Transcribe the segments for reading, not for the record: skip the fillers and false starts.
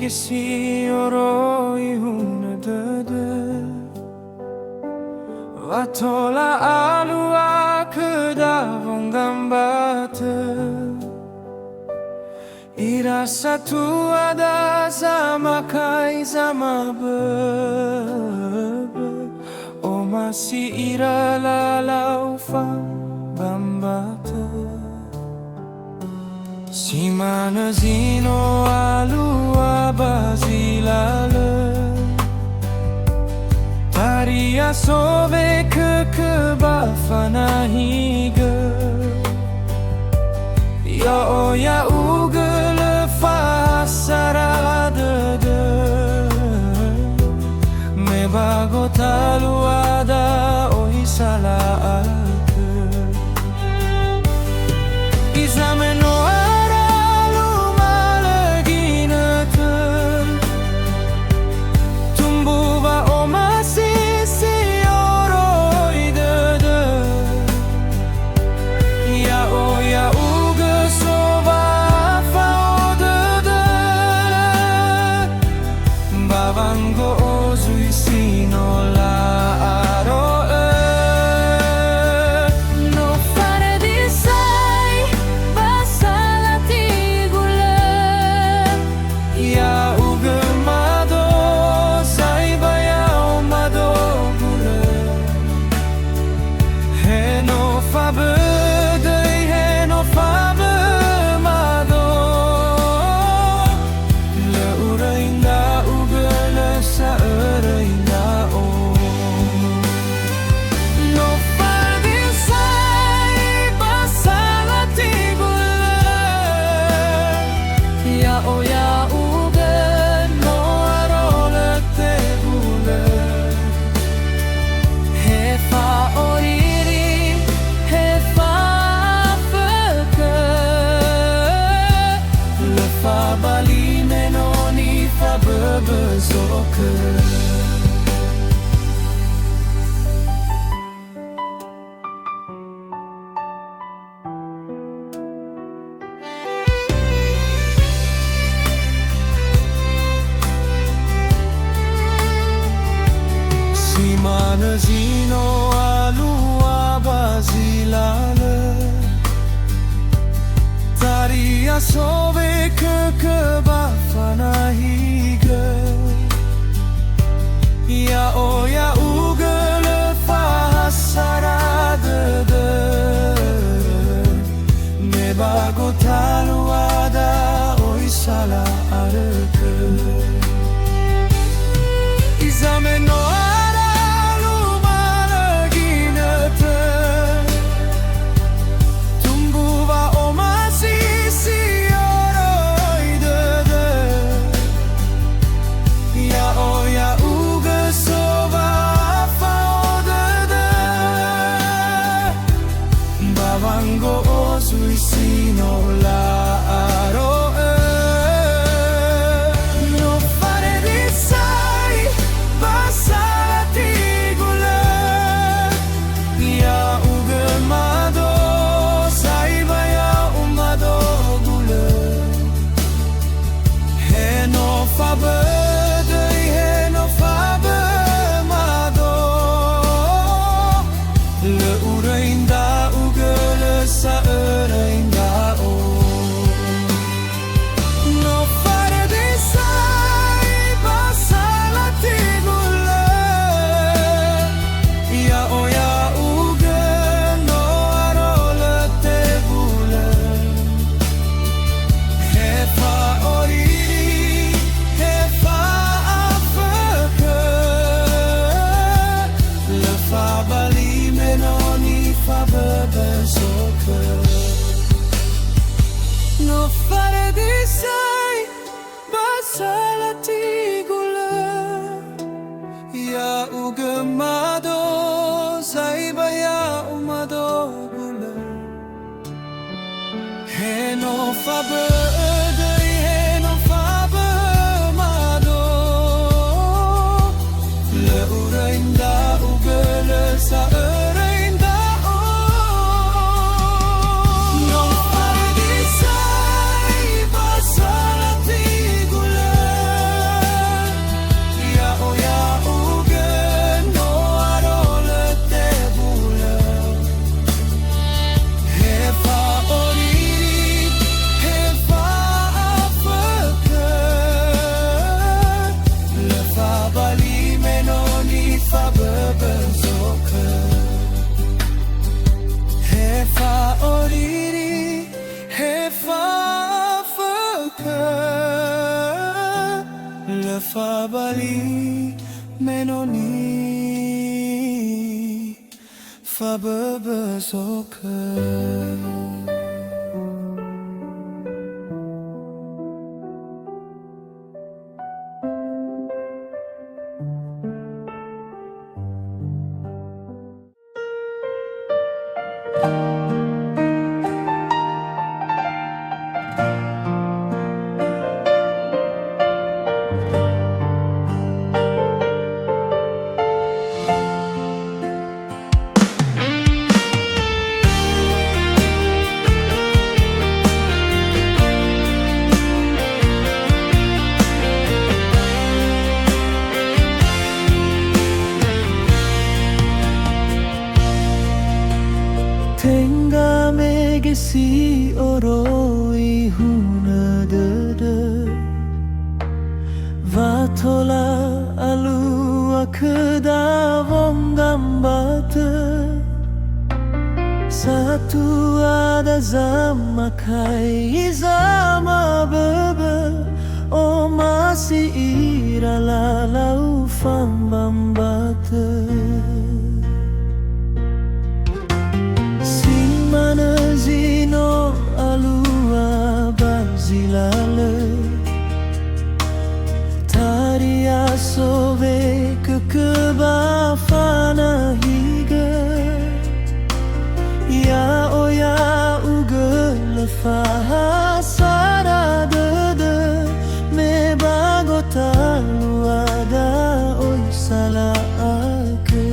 megesi oroi hunö dödö va tola alua khöda wongambatö irai satuada zamakhai zamaböbö Omasi irai mbambatö Simanö zino alua zilalö Taria sove kökö bafanahiga nda'ugö dödö mebago taluada oi salati Simanö Omasi oroi dödö nda'ugö fabö'ö wango'ozui zino aro'ö Novardis Zai Salati Gulö nda'ugö Simanö zino alua zilalö Taria sove kökö bafanahiga nda'ugö dödö mebago taluada oi salati Simanö Omasi fabali menoni fabö'ö kökö. Tenga mege si oroi hunö dödö tola alua khöda wongambatö satuada zamakhai zamaböbö Omasi irai mbambatö Simanö zino alua zilalö Taria kökö dödö satuada salati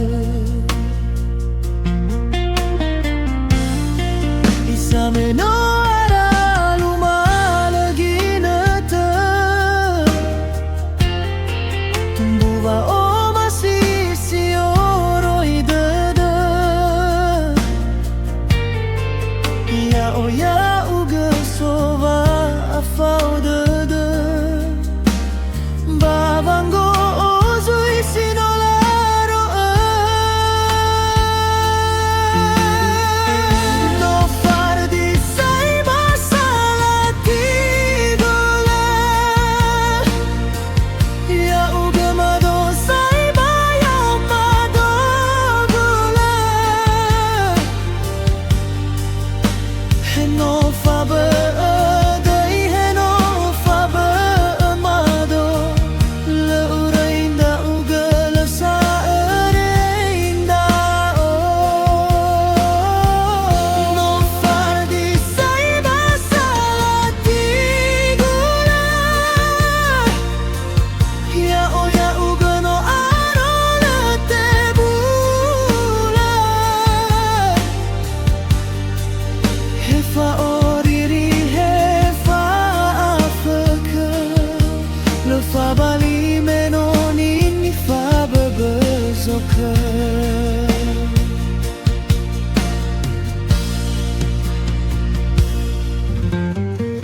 Simanö Omasi oroi dödö nda'ugö fabö'ö wango'ozui zino aro'ö Novardis Zai Salati Gulö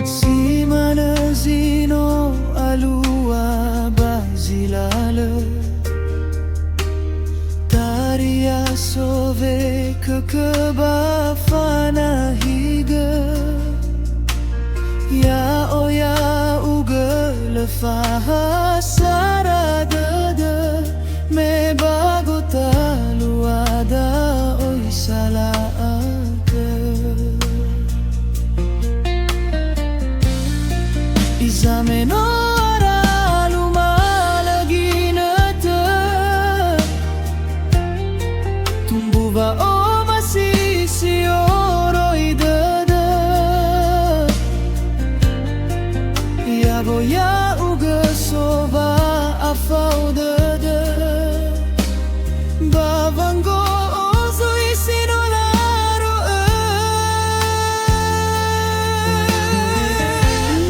Simanö zino alua zilalö Taria kökö higö nda'ugö dödö mege taluada salagö Simanö Omasi oroi dödö nda'ugö dödö wango'ozui zino aro'ö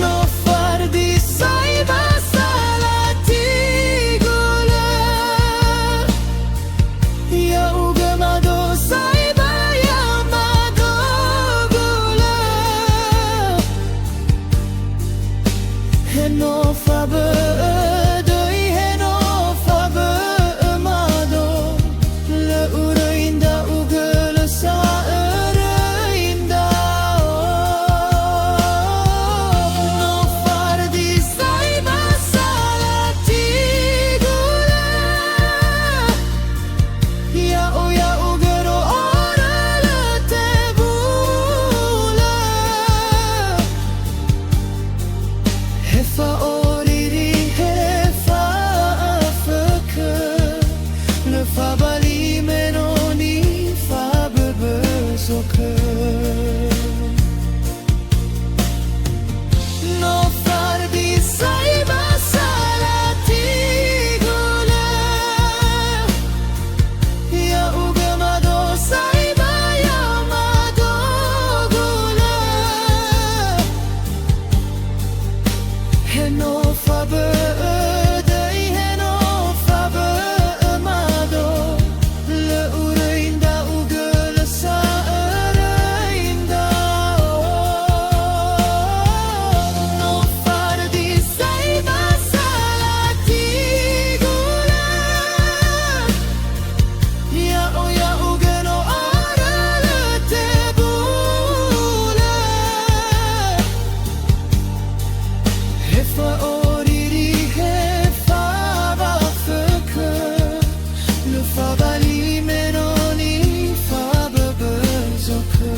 Novardis Zai Salati Gulö Salati Heno fabö'ö döi heno fabö'ö mado Le oroi nda'ugö le sa'öroi nda'o Novardis Zai salati gulö Ya'ugö no aro'ö te bulö Hefa oriri hefa varför kö Le fabali menoni fabö'ö kökö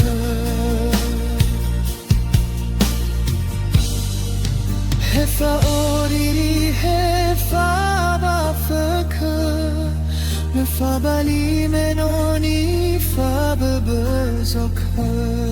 Hefa oriri hefa varför kö Le fabali menoni fabö'ö kökö